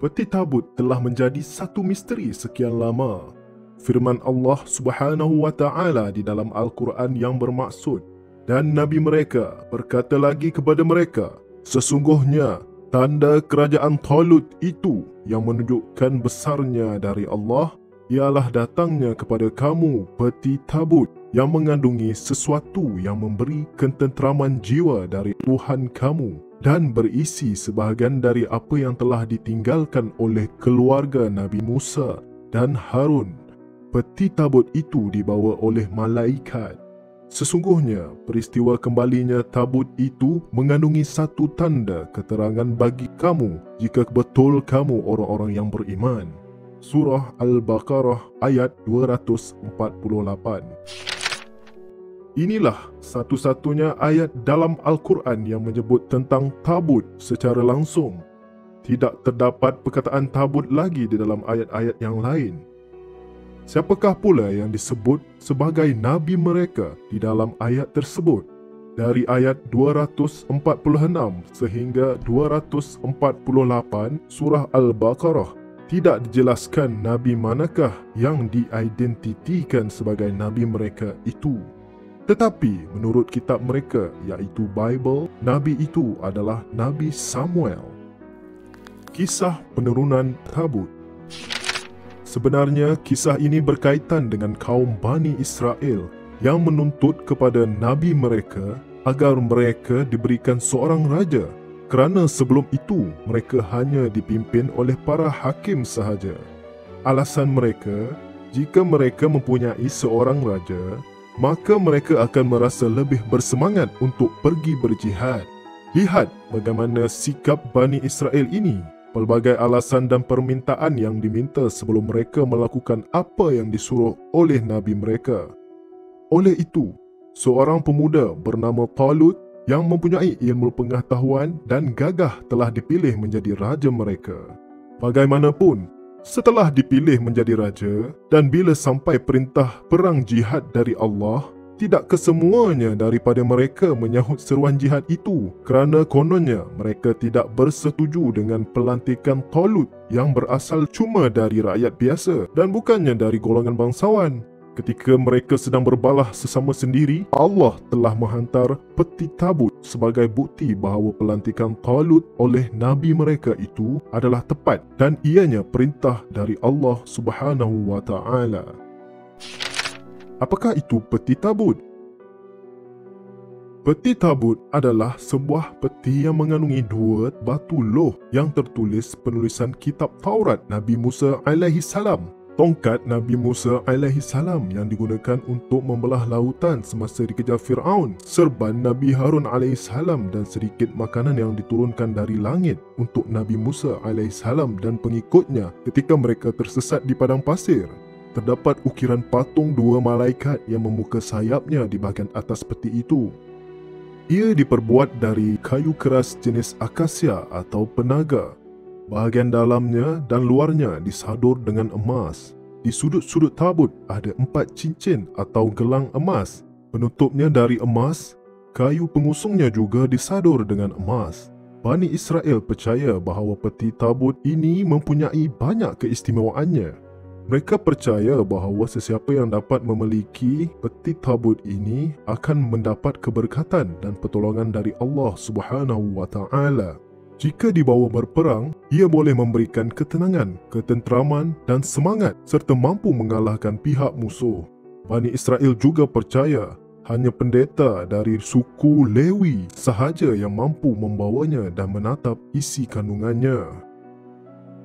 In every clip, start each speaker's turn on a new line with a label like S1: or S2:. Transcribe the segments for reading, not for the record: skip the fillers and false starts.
S1: Peti tabut telah menjadi satu misteri sekian lama. Firman Allah Subhanahu wa taala di dalam Al-Quran yang bermaksud, dan Nabi mereka berkata lagi kepada mereka, sesungguhnya tanda kerajaan Talut itu yang menunjukkan besarnya dari Allah ialah datangnya kepada kamu peti tabut yang mengandungi sesuatu yang memberi ketenteraman jiwa dari Tuhan kamu dan berisi sebahagian dari apa yang telah ditinggalkan oleh keluarga Nabi Musa dan Harun. Peti tabut itu dibawa oleh malaikat. Sesungguhnya peristiwa kembalinya tabut itu mengandungi satu tanda keterangan bagi kamu jika betul kamu orang-orang yang beriman. Surah Al-Baqarah ayat 248. Inilah satu-satunya ayat dalam Al-Quran yang menyebut tentang tabut secara langsung. Tidak terdapat perkataan tabut lagi di dalam ayat-ayat yang lain. Siapakah pula yang disebut sebagai Nabi mereka di dalam ayat tersebut? Dari ayat 246 sehingga 248 surah Al-Baqarah, tidak dijelaskan Nabi manakah yang diidentitikan sebagai Nabi mereka itu. Tetapi menurut kitab mereka iaitu Bible, Nabi itu adalah Nabi Samuel. Kisah penurunan tabut. Sebenarnya kisah ini berkaitan dengan kaum Bani Israel yang menuntut kepada Nabi mereka agar mereka diberikan seorang raja, kerana sebelum itu mereka hanya dipimpin oleh para hakim sahaja. Alasan mereka, jika mereka mempunyai seorang raja, maka mereka akan merasa lebih bersemangat untuk pergi berjihad. Lihat bagaimana sikap Bani Israel ini. Pelbagai alasan dan permintaan yang diminta sebelum mereka melakukan apa yang disuruh oleh Nabi mereka. Oleh itu, seorang pemuda bernama Talut yang mempunyai ilmu pengetahuan dan gagah telah dipilih menjadi raja mereka. Bagaimanapun, setelah dipilih menjadi raja dan bila sampai perintah perang jihad dari Allah, tidak kesemuanya daripada mereka menyahut seruan jihad itu kerana kononnya mereka tidak bersetuju dengan pelantikan Talut yang berasal cuma dari rakyat biasa dan bukannya dari golongan bangsawan. Ketika mereka sedang berbalah sesama sendiri, Allah telah menghantar peti tabut sebagai bukti bahawa pelantikan Talut oleh Nabi mereka itu adalah tepat dan ianya perintah dari Allah Subhanahu wa taala. Apakah itu peti tabut? Peti tabut adalah sebuah peti yang mengandungi dua batu loh yang tertulis penulisan kitab Taurat Nabi Musa alaihi salam. Tongkat Nabi Musa alaihi salam yang digunakan untuk membelah lautan semasa dikejar Fir'aun, serban Nabi Harun alaihi salam dan sedikit makanan yang diturunkan dari langit untuk Nabi Musa alaihi salam dan pengikutnya ketika mereka tersesat di padang pasir. Terdapat ukiran patung dua malaikat yang membuka sayapnya di bahagian atas peti itu. Ia diperbuat dari kayu keras jenis akasia atau penaga. Bahagian dalamnya dan luarnya disadur dengan emas. Di sudut-sudut tabut ada 4 cincin atau gelang emas. Penutupnya dari emas. Kayu pengusungnya juga disadur dengan emas. Bani Israel percaya bahawa peti tabut ini mempunyai banyak keistimewaannya. Mereka percaya bahawa sesiapa yang dapat memiliki peti tabut ini akan mendapat keberkatan dan pertolongan dari Allah Subhanahu wa taala. Jika dibawa berperang, ia boleh memberikan ketenangan, ketenteraman dan semangat serta mampu mengalahkan pihak musuh. Bani Israel juga percaya hanya pendeta dari suku Lewi sahaja yang mampu membawanya dan menatap isi kandungannya.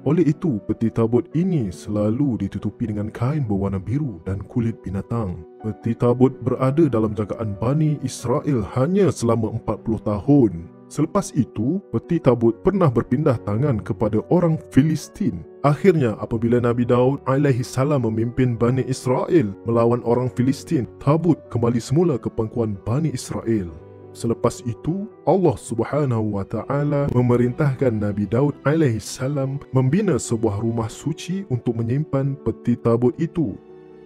S1: Oleh itu, peti tabut ini selalu ditutupi dengan kain berwarna biru dan kulit binatang. Peti tabut berada dalam jagaan Bani Israel hanya selama 40 tahun. Selepas itu, peti tabut pernah berpindah tangan kepada orang Filistin. Akhirnya, apabila Nabi Daud alaihi salam memimpin Bani Israel melawan orang Filistin, tabut kembali semula ke pangkuan Bani Israel. Selepas itu, Allah Subhanahu wa taala memerintahkan Nabi Daud alaihi salam membina sebuah rumah suci untuk menyimpan peti tabut itu.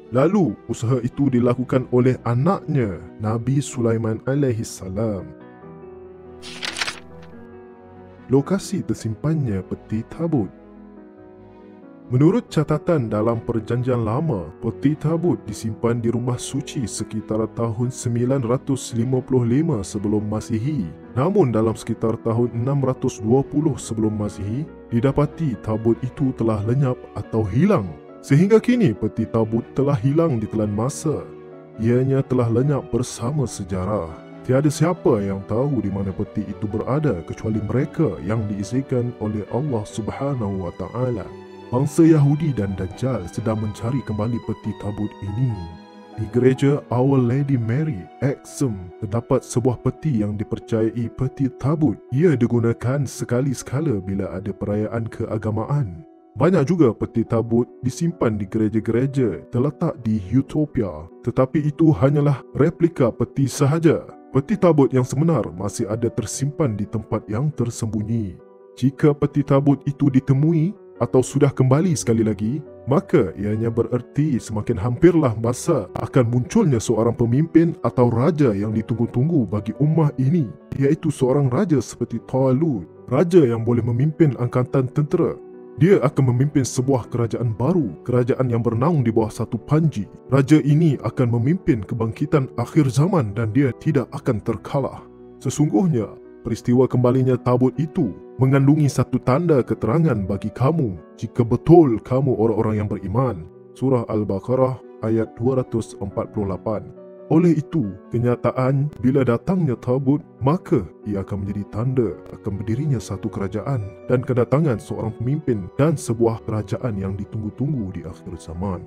S1: Lalu, usaha itu dilakukan oleh anaknya, Nabi Sulaiman alaihi salam. Lokasi tersimpannya peti tabut. Menurut catatan dalam Perjanjian Lama, peti tabut disimpan di rumah suci sekitar tahun 955 sebelum Masihi. Namun dalam sekitar tahun 620 sebelum Masihi, didapati tabut itu telah lenyap atau hilang. Sehingga kini peti tabut telah hilang di telan masa. Ianya telah lenyap bersama sejarah. Tiada siapa yang tahu di mana peti itu berada kecuali mereka yang diizinkan oleh Allah Subhanahu wa Ta'ala. Bangsa Yahudi dan Dajjal sedang mencari kembali peti tabut ini. Di gereja Our Lady Mary, Exum, terdapat sebuah peti yang dipercayai peti tabut. Ia digunakan sekali-sekala bila ada perayaan keagamaan. Banyak juga peti tabut disimpan di gereja-gereja terletak di Utopia, tetapi itu hanyalah replika peti sahaja. Peti tabut yang sebenar masih ada tersimpan di tempat yang tersembunyi. Jika peti tabut itu ditemui atau sudah kembali sekali lagi, maka ianya bererti semakin hampirlah masa akan munculnya seorang pemimpin atau raja yang ditunggu-tunggu bagi ummah ini, iaitu seorang raja seperti Talut, raja yang boleh memimpin angkatan tentera. Dia akan memimpin sebuah kerajaan baru, kerajaan yang bernaung di bawah satu panji. Raja ini akan memimpin kebangkitan akhir zaman dan dia tidak akan terkalah. Sesungguhnya, peristiwa kembalinya tabut itu mengandungi satu tanda keterangan bagi kamu jika betul kamu orang-orang yang beriman. Surah Al-Baqarah ayat 248. Oleh itu, kenyataan bila datangnya tabut, maka ia akan menjadi tanda akan berdirinya satu kerajaan dan kedatangan seorang pemimpin dan sebuah kerajaan yang ditunggu-tunggu di akhir zaman.